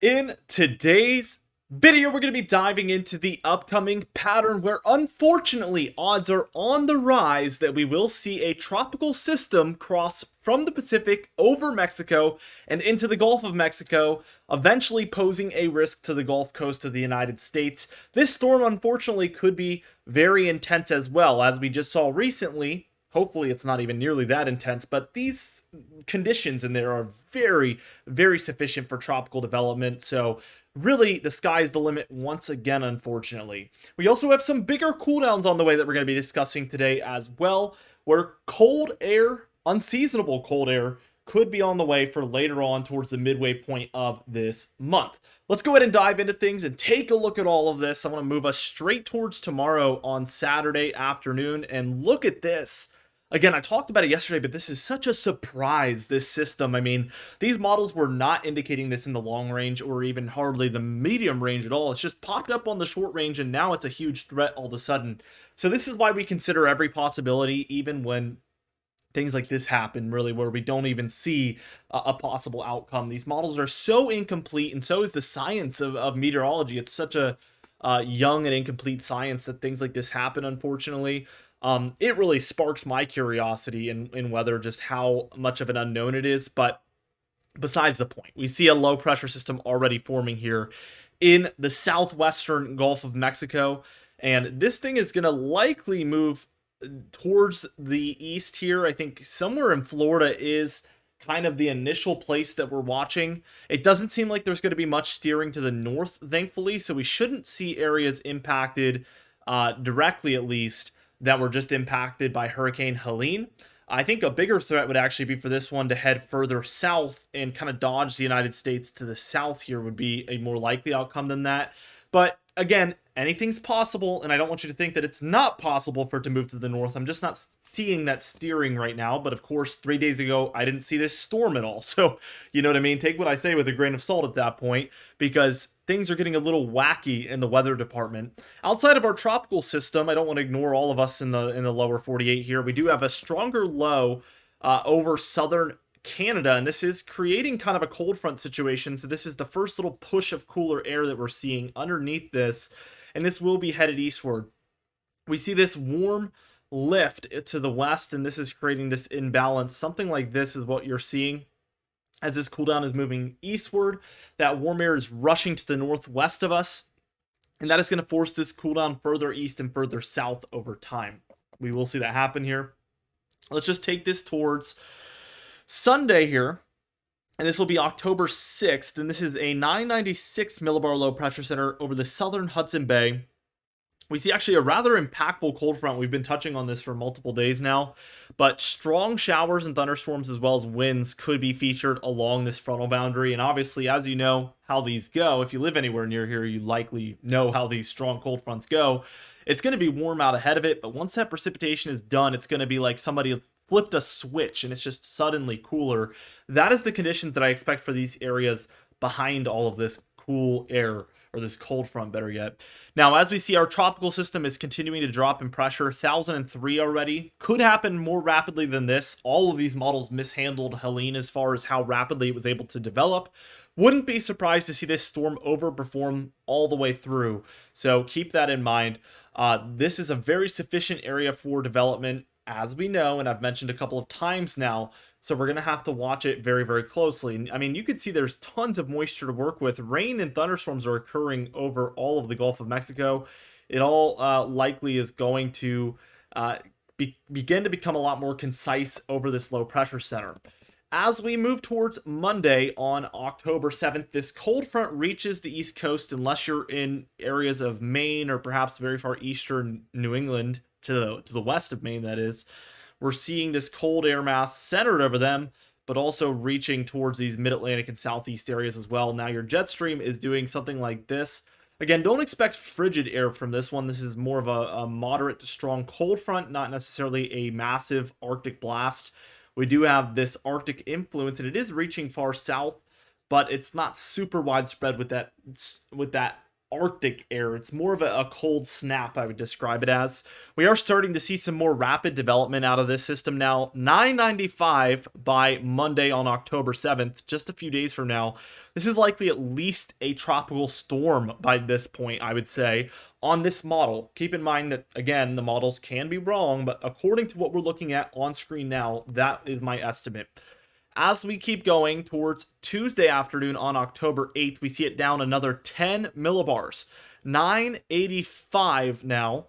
In today's video, we're going to be diving into the upcoming pattern where unfortunately odds are on the rise that we will see a tropical system cross from the Pacific over Mexico and into the Gulf of Mexico, eventually posing a risk to the Gulf Coast of the United States. This storm unfortunately could be very intense as well, as we just saw recently. Hopefully it's not even nearly that intense, but these conditions in there are very, very sufficient for tropical development. So really, the sky's the limit once again, unfortunately. We also have some bigger cooldowns on the way that we're going to be discussing today as well, where cold air, unseasonable cold air, could be on the way for later on towards the midway point of this month. Let's go ahead and dive into things and take a look at all of this. I want to move us straight towards tomorrow on Saturday afternoon and look at this. Again, I talked about it yesterday, but this is such a surprise, this system. I mean, these models were not indicating this in the long range or even hardly the medium range at all. It's just popped up on the short range, and now it's a huge threat all of a sudden. So this is why we consider every possibility, even when things like this happen, really, where we don't even see a possible outcome. These models are so incomplete, and so is the science of meteorology. It's such a young and incomplete science that things like this happen, unfortunately. It really sparks my curiosity in whether just how much of an unknown it is, but besides the point, we see a low pressure system already forming here in the southwestern Gulf of Mexico, and this thing is going to likely move towards the east here. I think somewhere in Florida is kind of the initial place that we're watching. It doesn't seem like there's going to be much steering to the north, thankfully, so we shouldn't see areas impacted directly, at least, that were just impacted by Hurricane Helene. I think a bigger threat would actually be for this one to head further south and kind of dodge the United States to the south here would be a more likely outcome than that. But again, anything's possible, and I don't want you to think that it's not possible for it to move to the north. I'm just not seeing that steering right now. But of course, 3 days ago, I didn't see this storm at all. So, you know what I mean? Take what I say with a grain of salt at that point, because things are getting a little wacky in the weather department. Outside of our tropical system, I don't want to ignore all of us in the lower 48 here. We do have a stronger low over southern Canada, and this is creating kind of a cold front situation. So this is the first little push of cooler air that we're seeing underneath this, and this will be headed eastward. We see this warm lift to the west, and this is creating this imbalance. Something like this is what you're seeing as this cool down is moving eastward. That warm air is rushing to the northwest of us, and that is going to force this cool down further east and further south over time. We will see that happen here. Let's just take this towards Sunday here, and this will be October 6th, and this is a 996 millibar low pressure center over the southern Hudson Bay. We see actually a rather impactful cold front. We've been touching on this for multiple days now, but strong showers and thunderstorms as well as winds could be featured along this frontal boundary. And obviously, as you know how these go, if you live anywhere near here, you likely know how these strong cold fronts go. It's going to be warm out ahead of it, but once that precipitation is done, it's going to be like somebody flipped a switch and it's just suddenly cooler. That is the conditions that I expect for these areas behind all of this cool air, or this cold front, better yet. Now, as we see, our tropical system is continuing to drop in pressure. 1003 already. Could happen more rapidly than this. All of these models mishandled Helene as far as how rapidly it was able to develop. Wouldn't be surprised to see this storm overperform all the way through. So keep that in mind. This is a very sufficient area for development, as we know, and I've mentioned a couple of times now. So we're going to have to watch it very, very closely. I mean, you can see there's tons of moisture to work with. Rain and thunderstorms are occurring over all of the Gulf of Mexico. It all likely is going to begin to become a lot more concise over this low pressure center. As we move towards Monday on October 7th, this cold front reaches the East Coast, unless you're in areas of Maine or perhaps very far eastern New England, to the west of Maine, that is. We're seeing this cold air mass centered over them, but also reaching towards these mid-Atlantic and southeast areas as well. Now your jet stream is doing something like this. Again, don't expect frigid air from this one. This is more of a moderate to strong cold front, not necessarily a massive Arctic blast. We do have this Arctic influence, and it is reaching far south, but it's not super widespread with that Arctic air. It's more of a cold snap, I would describe it as. We are starting to see some more rapid development out of this system now. 995 by Monday on October 7th, just a few days from now. This is likely at least a tropical storm by this point, I would say, on this model. Keep in mind that, again, the models can be wrong, but according to what we're looking at on screen now, that is my estimate. As we keep going towards Tuesday afternoon on October 8th, we see it down another 10 millibars. 985 now.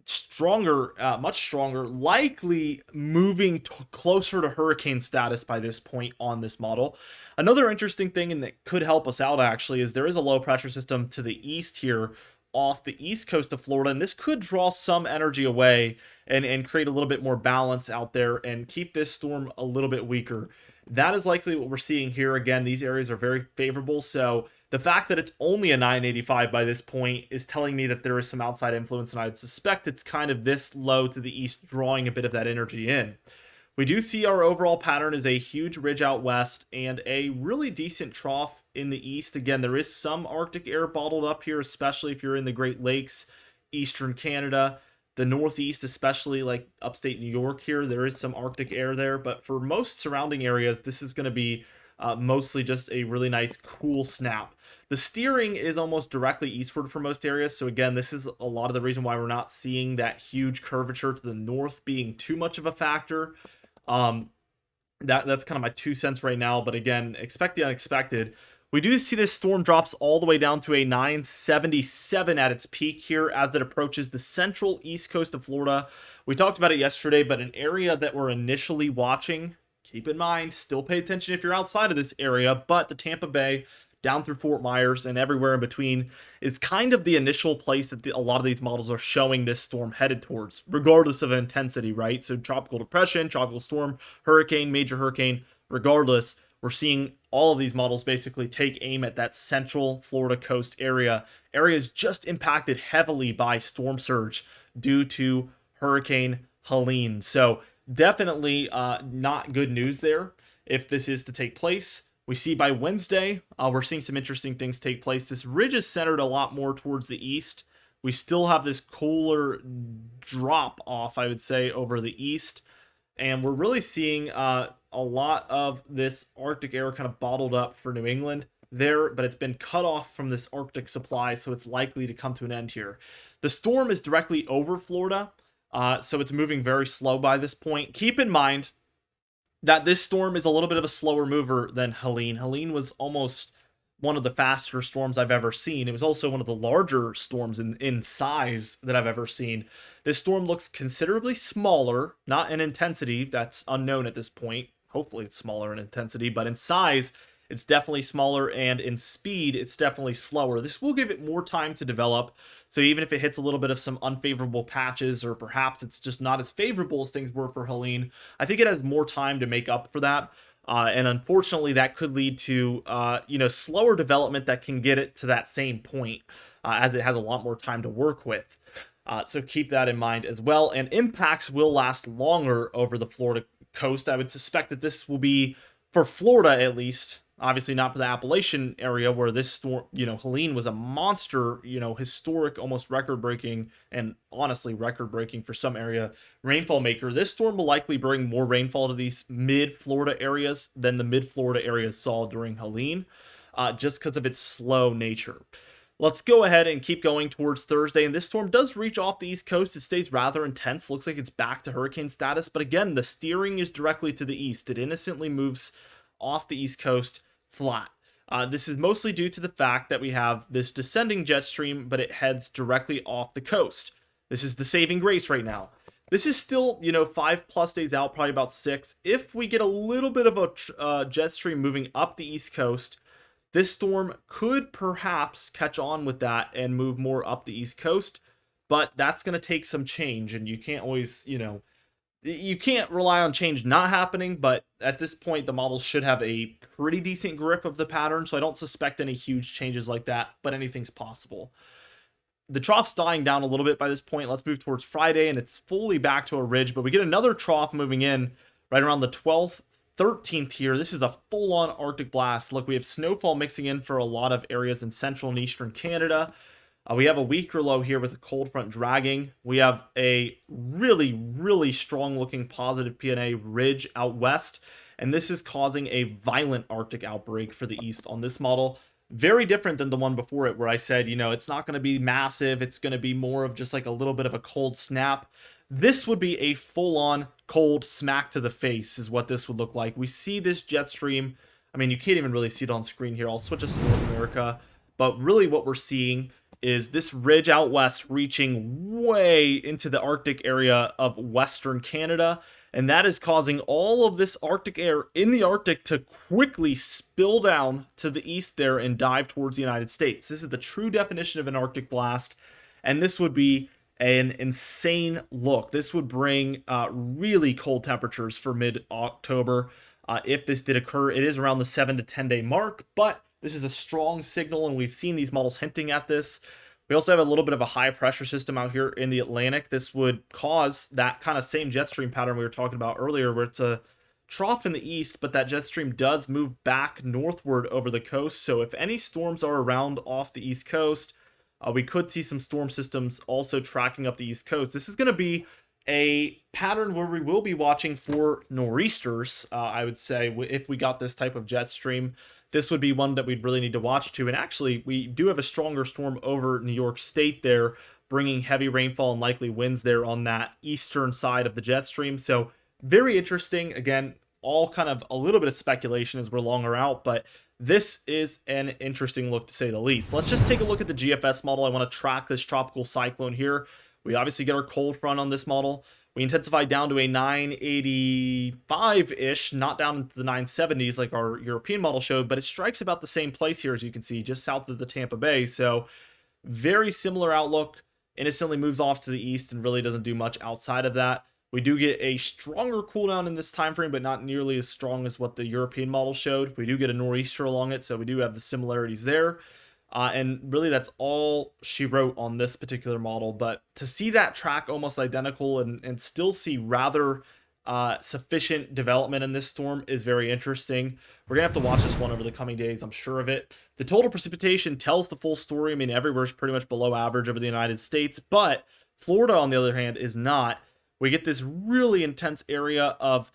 Stronger, much stronger, likely moving closer to hurricane status by this point on this model. Another interesting thing, and that could help us out actually, is there is a low pressure system to the east here off the east coast of Florida, and this could draw some energy away and create a little bit more balance out there and keep this storm a little bit weaker. That is likely what we're seeing here. Again, these areas are very favorable, so the fact that it's only a 985 by this point is telling me that there is some outside influence, and I would suspect it's kind of this low to the east drawing a bit of that energy in. We do see our overall pattern is a huge ridge out west and a really decent trough in the east. Again, there is some Arctic air bottled up here, especially if you're in the Great Lakes, eastern Canada, the northeast, especially like upstate New York here. There is some Arctic air there, but for most surrounding areas, this is going to be mostly just a really nice cool snap. The steering is almost directly eastward for most areas, so again, this is a lot of the reason why we're not seeing that huge curvature to the north being too much of a factor. That's kind of my 2 cents right now, but again, expect the unexpected. We do see this storm drops all the way down to a 977 at its peak here as it approaches the central east coast of Florida. We talked about it yesterday, but an area that we're initially watching, keep in mind, still pay attention if you're outside of this area, but the Tampa Bay down through Fort Myers and everywhere in between is kind of the initial place that a lot of these models are showing this storm headed towards, regardless of intensity, right? So tropical depression, tropical storm, hurricane, major hurricane, regardless, we're seeing all of these models basically take aim at that central Florida coast area. Areas just impacted heavily by storm surge due to Hurricane Helene. So definitely not good news there if this is to take place. We see by Wednesday, we're seeing some interesting things take place. This ridge is centered a lot more towards the east. We still have this cooler drop off, I would say, over the east. And we're really seeing a lot of this Arctic air kind of bottled up for New England there, but it's been cut off from this Arctic supply, so it's likely to come to an end here. The storm is directly over Florida, so it's moving very slow by this point. Keep in mind that this storm is a little bit of a slower mover than Helene. Helene was almost one of the faster storms I've ever seen. It was also one of the larger storms in size that I've ever seen. This storm looks considerably smaller, not in intensity, that's unknown at this point. Hopefully it's smaller in intensity, but in size, it's definitely smaller, and in speed, it's definitely slower. This will give it more time to develop, so even if it hits a little bit of some unfavorable patches, or perhaps it's just not as favorable as things were for Helene, I think it has more time to make up for that. And unfortunately, that could lead to slower development that can get it to that same point, as it has a lot more time to work with. So keep that in mind as well. And impacts will last longer over the Florida coast. I would suspect that this will be, for Florida at least, obviously not for the Appalachian area where this storm, Helene was a monster, historic, almost record-breaking, and honestly record-breaking for some area rainfall maker. This storm will likely bring more rainfall to these mid-Florida areas than the mid-Florida areas saw during Helene, just because of its slow nature. Let's go ahead and keep going towards Thursday, and this storm does reach off the East Coast. It stays rather intense. Looks like it's back to hurricane status, but again, the steering is directly to the east. It innocently moves off the East Coast flat. This is mostly due to the fact that we have this descending jet stream, but it heads directly off the coast. This is the saving grace right now. This is still, 5+ days out, probably about 6. If we get a little bit of a jet stream moving up the East Coast, this storm could perhaps catch on with that and move more up the East Coast, but that's going to take some change, and you can't always, you can't rely on change not happening, but at this point, the models should have a pretty decent grip of the pattern, so I don't suspect any huge changes like that, but anything's possible. The trough's dying down a little bit by this point. Let's move towards Friday, and it's fully back to a ridge, but we get another trough moving in right around the 12th, 13th here. This is a full-on Arctic blast. Look, we have snowfall mixing in for a lot of areas in central and eastern Canada. We have a weaker low here with a cold front dragging. We have a really, really strong looking positive PNA ridge out west, and this is causing a violent Arctic outbreak for the east on this model. Very different than the one before it, where I said, you know, it's not going to be massive. It's going to be more of just like a little bit of a cold snap. This would be a full-on cold smack to the face is what this would look like. We see this jet stream. I mean, you can't even really see it on screen here. I'll switch us to North America. But really what we're seeing is this ridge out west reaching way into the Arctic area of Western Canada. And that is causing all of this Arctic air in the Arctic to quickly spill down to the east there and dive towards the United States. This is the true definition of an Arctic blast. And this would be an insane look. This would bring really cold temperatures for mid-October if this did occur. It is around the 7 to 10 day mark, but this is a strong signal, and we've seen these models hinting at this. We also have a little bit of a high pressure system out here in the Atlantic. This would cause that kind of same jet stream pattern we were talking about earlier, where it's a trough in the east, but that jet stream does move back northward over the coast. So if any storms are around off the east coast, we could see some storm systems also tracking up the east coast. This is going to be a pattern where we will be watching for nor'easters, I would say, if we got this type of jet stream. This would be one that we'd really need to watch to. And actually, we do have a stronger storm over New York State there, bringing heavy rainfall and likely winds there on that eastern side of the jet stream. So very interesting. Again, all kind of a little bit of speculation as we're longer out, but this is an interesting look to say the least. Let's just take a look at the GFS model. I want to track this tropical cyclone here. We obviously get our cold front on this model. We intensify down to a 985-ish, not down into the 970s like our European model showed, but it strikes about the same place here, as you can see, just south of the Tampa Bay. So very similar outlook. Innocently moves off to the east and really doesn't do much outside of that. We do get a stronger cooldown in this time frame, but not nearly as strong as what the European model showed. We do get a nor'easter along it, so we do have the similarities there. And really, that's all she wrote on this particular model. But to see that track almost identical and still see rather sufficient development in this storm is very interesting. We're going to have to watch this one over the coming days, I'm sure of it. The total precipitation tells the full story. I mean, everywhere's pretty much below average over the United States. But Florida, on the other hand, is not. We get this really intense area of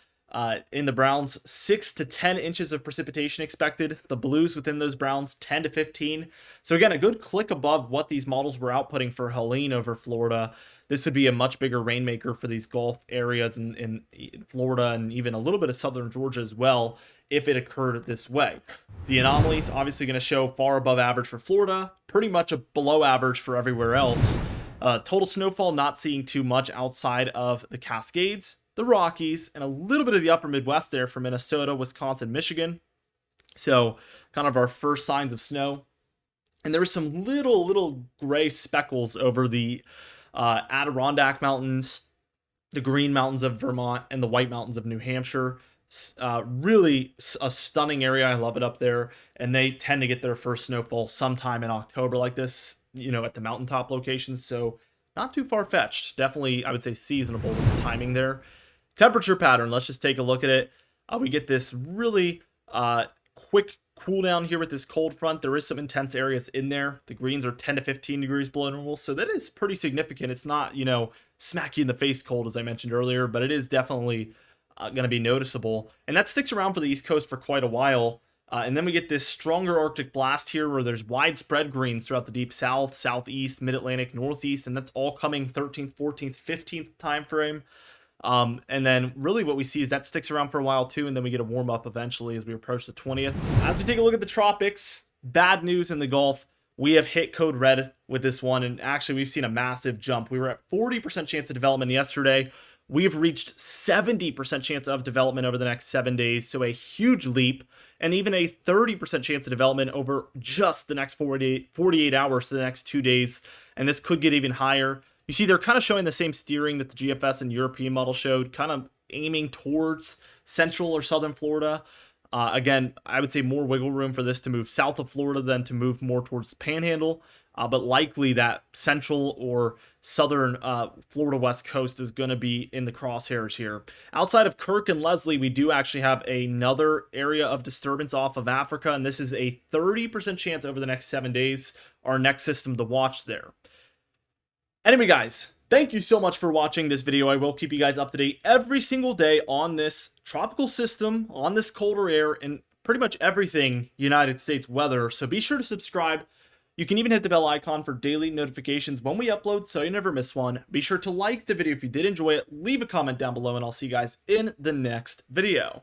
in the browns, 6 to 10 inches of precipitation expected. The blues within those browns, 10 to 15. So again, a good click above what these models were outputting for Helene over Florida. This would be a much bigger rainmaker for these Gulf areas in Florida and even a little bit of southern Georgia as well if it occurred this way. The anomalies obviously going to show far above average for Florida, pretty much below average for everywhere else. Total snowfall not seeing too much outside of the Cascades, the Rockies, and a little bit of the upper Midwest there for Minnesota, Wisconsin, Michigan. So kind of our first signs of snow. And there were some little gray speckles over the Adirondack Mountains, the Green Mountains of Vermont, and the White Mountains of New Hampshire. Really a stunning area. I love it up there. And they tend to get their first snowfall sometime in October like this, you know, at the mountaintop locations. So not too far-fetched. Definitely, I would say, seasonable with the timing there. Temperature pattern, let's just take a look at it. We get this really quick cool down here with this cold front. There is some intense areas in there. The greens are 10 to 15 degrees below normal, so that is pretty significant. It's not, you know, smack you in the face cold, as I mentioned earlier, but it is definitely going to be noticeable. And that sticks around for the East Coast for quite a while. And then we get this stronger Arctic blast here where there's widespread greens throughout the deep south, southeast, mid-Atlantic, northeast, and that's all coming 13th, 14th, 15th time frame. And then really what we see is that sticks around for a while too, and then we get a warm up eventually as we approach the 20th. As we take a look at the tropics, bad news in the Gulf. We have hit code red with this one, and actually we've seen a massive jump. We were at 40% chance of development yesterday. We've reached 70% chance of development over the next 7 days, so a huge leap, and even a 30% chance of development over just the next 48 hours to the next 2 days, and this could get even higher. You see, they're kind of showing the same steering that the GFS and European model showed, kind of aiming towards central or southern Florida. Again, I would say more wiggle room for this to move south of Florida than to move more towards the Panhandle. But likely that central or southern Florida west coast is going to be in the crosshairs here. Outside of Kirk and Leslie, we do actually have another area of disturbance off of Africa, and this is a 30% chance over the next 7 days, our next system to watch there. Anyway, guys, thank you so much for watching this video. I will keep you guys up to date every single day on this tropical system, on this colder air, and pretty much everything United States weather. So be sure to subscribe. You can even hit the bell icon for daily notifications when we upload so you never miss one. Be sure to like the video if you did enjoy it. Leave a comment down below, and I'll see you guys in the next video.